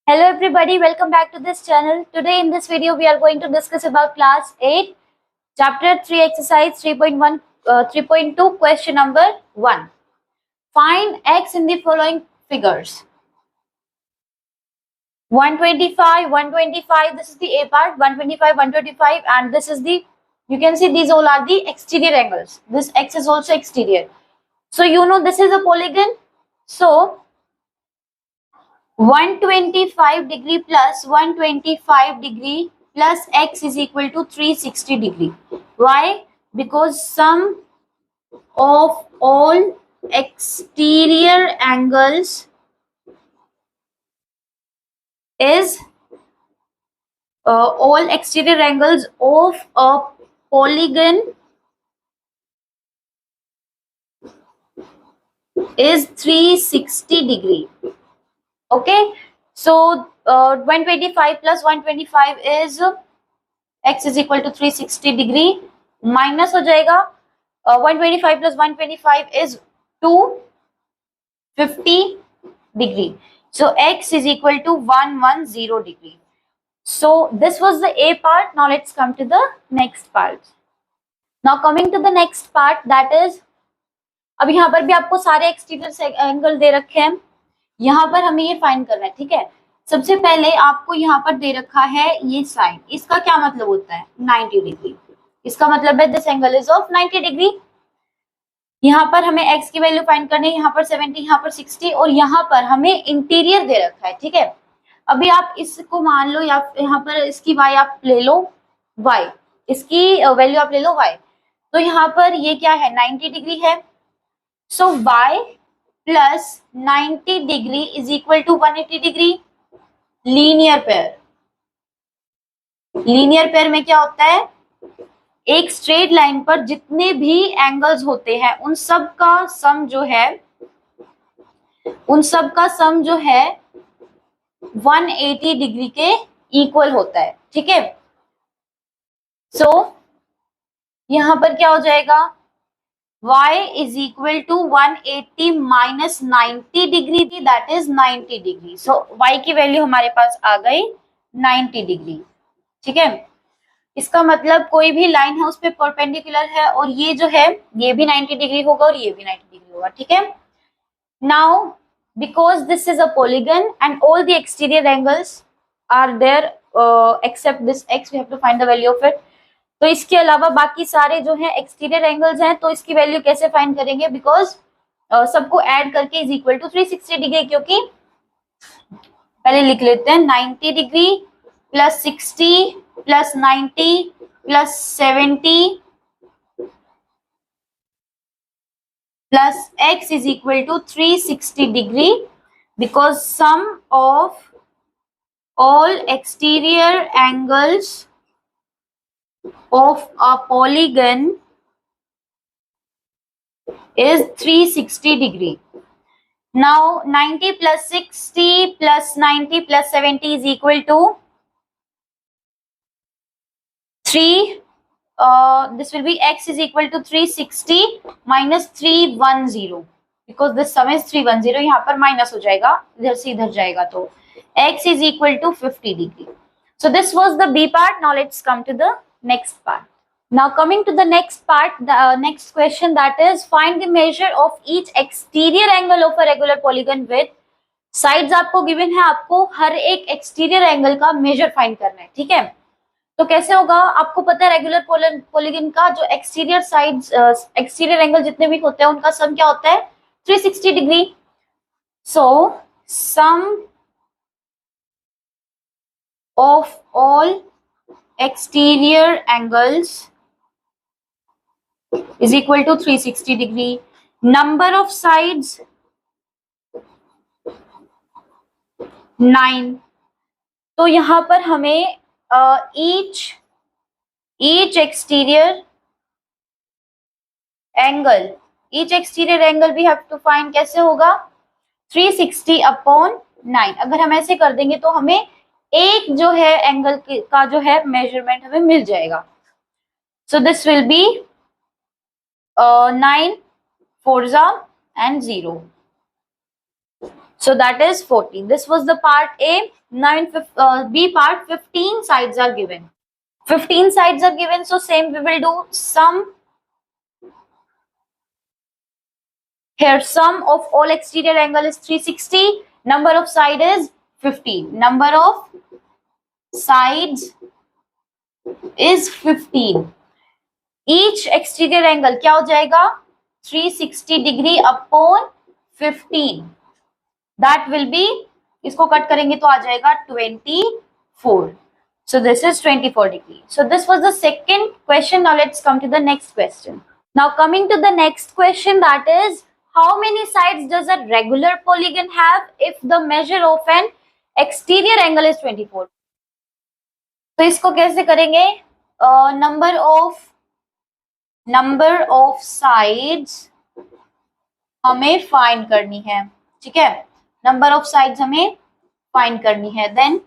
Hello everybody, welcome back to this channel. Today in this video we are going to discuss about class 8 chapter 3 exercise 3.1 3.2 question number 1. Find x in the following figures. 125, 125, this is the A part, 125, 125 and this is the, you can see these all are the exterior angles. This x is also exterior. So you know this is a polygon. So 125 degree plus 125 degree plus x is equal to 360 degree. Why? Because sum of all exterior angles is all exterior angles of a polygon is 360 degree. Okay, so 125 plus 125 is x is equal to 360 degree. Minus हो जाएगा 125 plus 125 is 250 degree. So x is equal to 110 degree. So this was the A part. Now let's come to the next part. Now coming to the next part, that is, अब यहाँ पर भी आपको सारे exterior angle दे रखे हैं, यहाँ पर हमें ये फाइंड करना है. ठीक है, सबसे पहले आपको यहाँ पर दे रखा है ये साइन. इसका क्या मतलब होता है? 90 डिग्री. इसका मतलब है this angle is of 90 degree. यहाँ पर हमें x की वैल्यू फाइंड करनी है, यहाँ पर 70, यहाँ पर 60 और यहाँ पर हमें इंटीरियर दे रखा है. ठीक है, अभी आप इसको मान लो या यहाँ पर इसकी y आप ले लो, y इसकी वैल्यू आप ले लो y. तो यहाँ पर ये क्या है? 90 डिग्री है. So y plus 90 degree is equal to 180 degree. Linear pair. Linear pair में क्या होता है? एक स्ट्रेट लाइन पर जितने भी एंगल्स होते हैं उन सब का सम जो है 180 डिग्री के इक्वल होता है. ठीक है, सो यहां पर क्या हो जाएगा? y is equal to 180 minus 90 degree, that is 90 degree. So y की वैल्यू हमारे पास आ गई 90 डिग्री. ठीक है, इसका मतलब कोई भी लाइन है उस पे परपेंडिकुलर है और ये जो है ये भी 90 डिग्री होगा और ये भी 90 डिग्री होगा. ठीक है, now because this is a polygon and all the exterior angles are there except this x, we have to find the value of it. तो इसके अलावा बाकी सारे जो है एक्सटीरियर एंगल्स हैं, तो इसकी वैल्यू कैसे फाइंड करेंगे? बिकॉज सबको ऐड करके इज इक्वल टू 360 डिग्री. क्योंकि पहले लिख लेते हैं 90 degree plus 60 plus 90 plus 70 plus x is equal to 360 degree, because sum of all exterior angles of a polygon is 360 degree. Now 90 plus 60 plus 90 plus 70 is equal to 3. This will be x is equal to 360 minus 310, because this sum is 310. यहाँ पर minus हो जाएगा, इधर से इधर जाएगा, तो x is equal to 50 degree. So this was the B part. Now let's come to the next part. Now coming to the next part, the next question, that is, find the measure of each exterior angle of a regular polygon with sides. आपको given है, आपको हर एक exterior angle का measure find करना है. ठीक है, तो कैसे होगा? आपको पता है रेगुलर पॉलीगन का जो एक्सटीरियर साइड्स एक्सटीरियर एंगल जितने भी होते हैं उनका सम क्या होता है? 360 degree. So sum of all exterior angles is equal to 360 degree. Number of sides 9. तो यहां पर हमें each exterior angle we have to find. कैसे होगा? 360 upon 9. अगर हम ऐसे कर देंगे तो हमें एक जो है एंगल का जो है मेजरमेंट हमें मिल जाएगा. So this will B 9 4 and 0. So that is 14. This was the part A. Now in B part, 15 sides are given. 15 sides are given, so same we will do sum. Here sum of all exterior angle is 360. Number of side is 15. Number of sides is 15. Each exterior angle क्या हो जाएगा? 360 degree upon 15. That will be, इसको cut करेंगे तो आ जाएगा 24. So this is 24 degree. So this was the second question. Now let's come to the next question. Now coming to the next question, that is, how many sides does a regular polygon have if the measure of an exterior angle is 24? तो इसको कैसे करेंगे? Number of sides हमें find करनी है, ठीक है? Number of sides हमें फाइंड करनी है. देन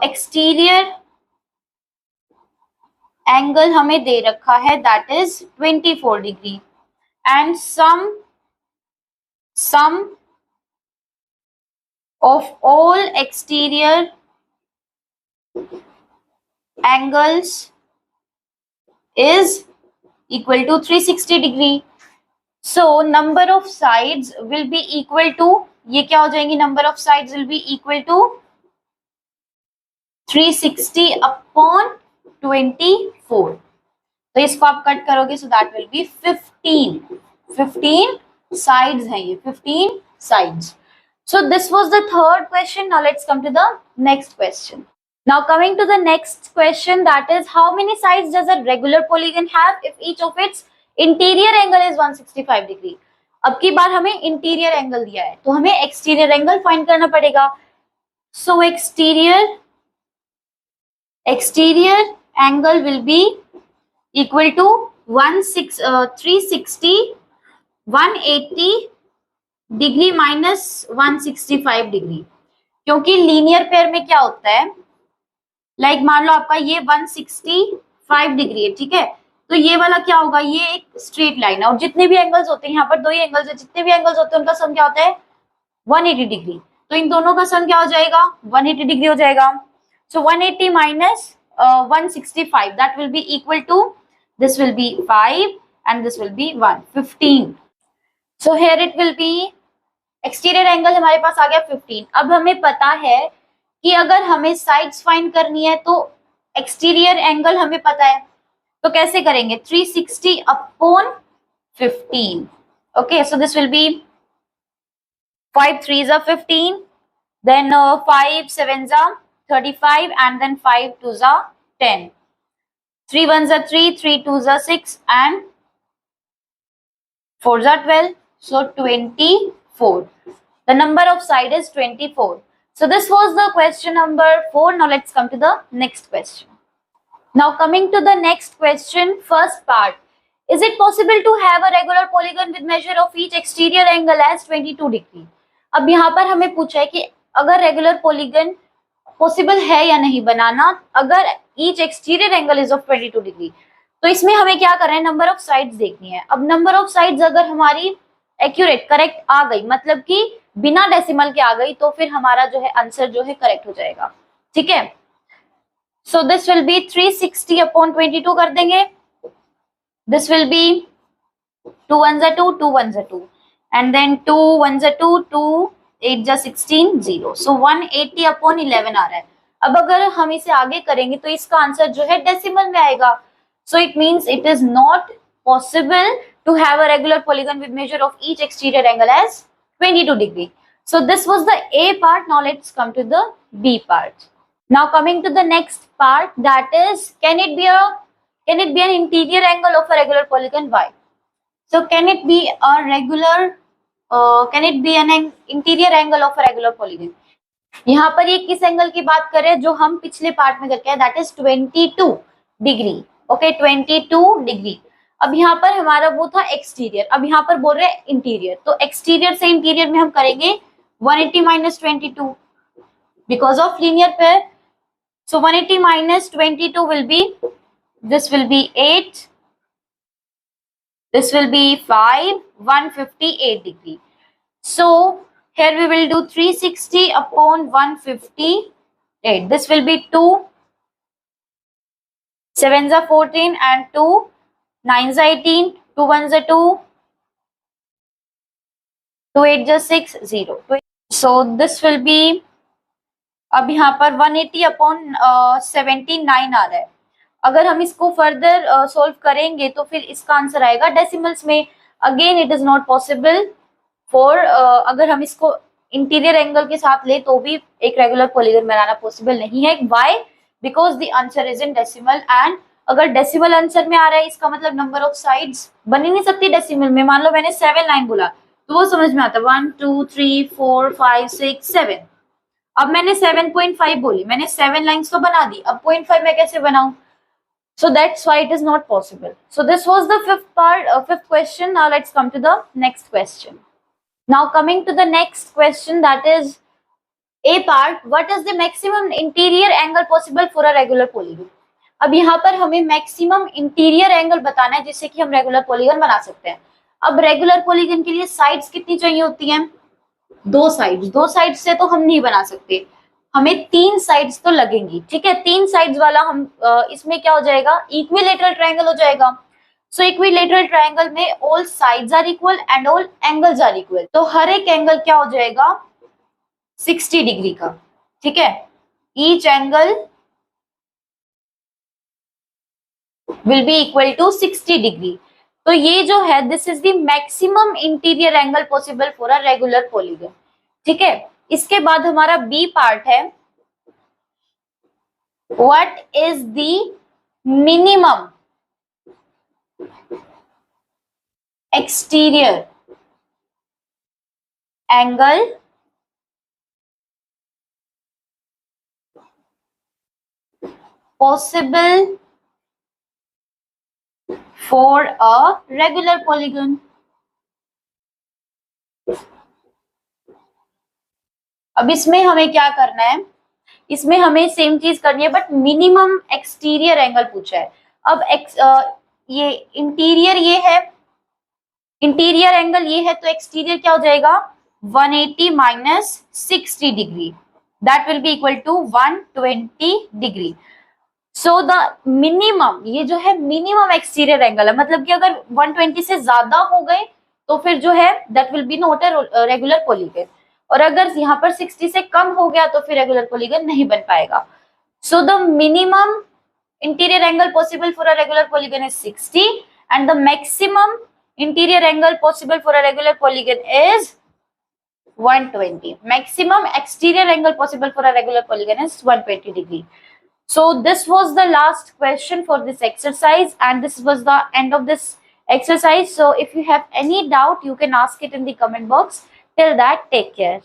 एक्सटीरियर एंगल हमें दे रखा है, that is 24 degree. And sum of all exterior angles is equal to 360 degree. So number of sides will be equal to, ये क्या हो जाएंगी? Number of sides will be equal to 360 upon 24. तो इसको आप कट करोगे, so that will be 15. 15 sides हैं ये, 15 sides. So this was the third question. Now let's come to the next question. Now coming to the next question, that is, how many sides does a regular polygon have if each of its interior angle is 165 degree? अब की बार हमें interior angle दिया है, तो हमें exterior angle find करना पड़ेगा. So exterior angle will be equal to 360 180 degree minus 165 degree. क्योंकि लीनियर पेयर में क्या होता है, लाइक मान लो आपका ये 165 डिग्री है, ठीक है? तो ये वाला क्या होगा? ये एक स्ट्रेट लाइन है, और जितने भी एंगल्स होते हैं, यहाँ पर दो ही एंगल्स है, जितने भी एंगल्स होते हैं उनका सम क्या होता है? 180 डिग्री. तो इन दोनों का सम क्या हो जाएगा? 180 डिग्री हो जाएगा. So 180 minus 165, that will be equal to, this will be 5 and this will be 115. So here it will be, exterior angle हमारे पास आ गया 15. अब हमें पता है कि अगर हमें साइड्स फाइंड करनी है तो एक्सटीरियर एंगल हमें पता है, तो कैसे करेंगे? 360 upon 15. Okay, so this will be 5 3s are 15, then 5 7s are 35, and then 5 2s are 10, 3 1s are 3, 3 2s are 6, and 4s are 12. So 24. The number of side is 24. So this was the question number 4. Now let's come to the next question. Now coming to the next question, first part. Is it possible to have a regular polygon with measure of each exterior angle as 22 degree? अब यहाँ पर हमें पूछा है कि अगर regular polygon possible है या नहीं बनाना अगर each exterior angle is of 22 degree. तो इसमें हमें क्या करना है? नंबर ऑफ साइड्स देखनी है. अब नंबर ऑफ साइड्स अगर हमारी एक्यूरेट करेक्ट आ गई, मतलब कि बिना डेसिमल के आ गई, तो फिर हमारा जो है आंसर जो है करेक्ट हो जाएगा, ठीक है? So this will B 360 upon 22 कर देंगे. This will B 2 1s are 2, 2 1s are 2, and then 2 1s are 2, 2 8 जा 16 0. सो 180 अपॉन 11 आ रहा है. अब अगर हम इसे आगे करेंगे तो इसका आंसर जो है डेसिमल में आएगा. So it means it is not possible to have a regular polygon with measure of each exterior angle as 22 degree. So this was the A part. Now let's come to the B part. Now coming to the next part, that is, can it be an interior angle of a regular polygon? Why? So can it be an interior angle of a regular polygon? यहाँ पर ये किस angle की बात कर रहे हैं जो हम पिछले पार्ट में करके आए, that is 22 degree. Okay, 22 degree. अब यहाँ पर हमारा वो था एक्सटीरियर, अब यहाँ पर बोल रहे हैं इंटीरियर. तो एक्सटीरियर से इंटीरियर में हम करेंगे 180 minus 22 because of linear pair. So 180 minus 22 will be, this will B 8, this will be 5, 158 degree. So Here we will do 360 upon 158. This will be 2 7s are 14 and 2 9s are 18, 2 1s are 2, 2 8 are 6 0. So this will be, अब यहाँ पर 180 upon 79 आ रहा है. अगर हम इसको further solve करेंगे तो फिर इसका आंसर आएगा डेसिमल्स में. Again it is not possible for, अगर हम इसको इंटीरियर एंगल के साथ ले तो भी एक रेगुलर पॉलीगन बनाना पॉसिबल नहीं है. Why? Because the answer is in decimal. And अगर डेसिमल आंसर में आ रहा है इसका मतलब नंबर ऑफ साइड्स बन ही नहीं सकती डेसिमल में. मान लो मैंने 7 लाइन बोला तो वो समझ में आता है 1 2 3 4 5 6 7. अब मैंने 7.5 बोली, मैंने 7 लाइन्स तो बना दी, अब 0.5 मैं कैसे बनाऊं? So that's why it is not possible. So this was the fifth question. Now let's come to the next question. Now coming to the next question, that is A part. What is the maximum interior angle possible for a regular polygon? अब यहाँ पर हमें maximum interior angle बताना है जिससे कि हम regular polygon बना सकते हैं. अब रेगुलर पॉलीगन के लिए साइड्स कितनी चाहिए होती हैं? 2 साइड्स. 2 साइड्स से तो हम नहीं बना सकते, हमें 3 साइड्स तो लगेंगी. ठीक है, 3 साइड्स वाला हम इसमें क्या हो जाएगा? इक्विलेटरल ट्रायंगल हो जाएगा. सो इक्विलेटरल ट्रायंगल में all sides are equal and all angles are equal. तो हर एक एंगल क्या हो जाएगा? 60 डिग्री का. ठीक है, each angle will be equal to 60 degree. तो ये जो है this is the maximum interior angle possible for a regular polygon. ठीक है, इसके बाद हमारा बी पार्ट है. What is the minimum exterior angle possible for a regular polygon? अब इसमें हमें क्या करना है? इसमें हमें सेम चीज करनी है बट मिनिमम एक्सटीरियर एंगल पूछा है. अब ये इंटीरियर ये है, इंटीरियर एंगल ये है, तो एक्सटीरियर क्या हो जाएगा? 180 minus 60 degree, that will be equal to 120 degree. So the minimum, ये जो है मिनिमम एक्सटीरियर एंगल है, मतलब कि अगर 120 से ज्यादा हो गए तो फिर जो है that will B not a regular polygon. और अगर यहाँ पर 60 से कम हो गया तो फिर रेगुलर पॉलीगन नहीं बन पाएगा. सो the minimum interior angle possible for a regular polygon is 60 and the maximum interior angle possible for a regular polygon is 120. Maximum exterior angle possible for a regular polygon is 120 degree. So this was the last question for this exercise and this was the end of this exercise. So if you have any doubt you can ask it in the comment box. Till that, take care.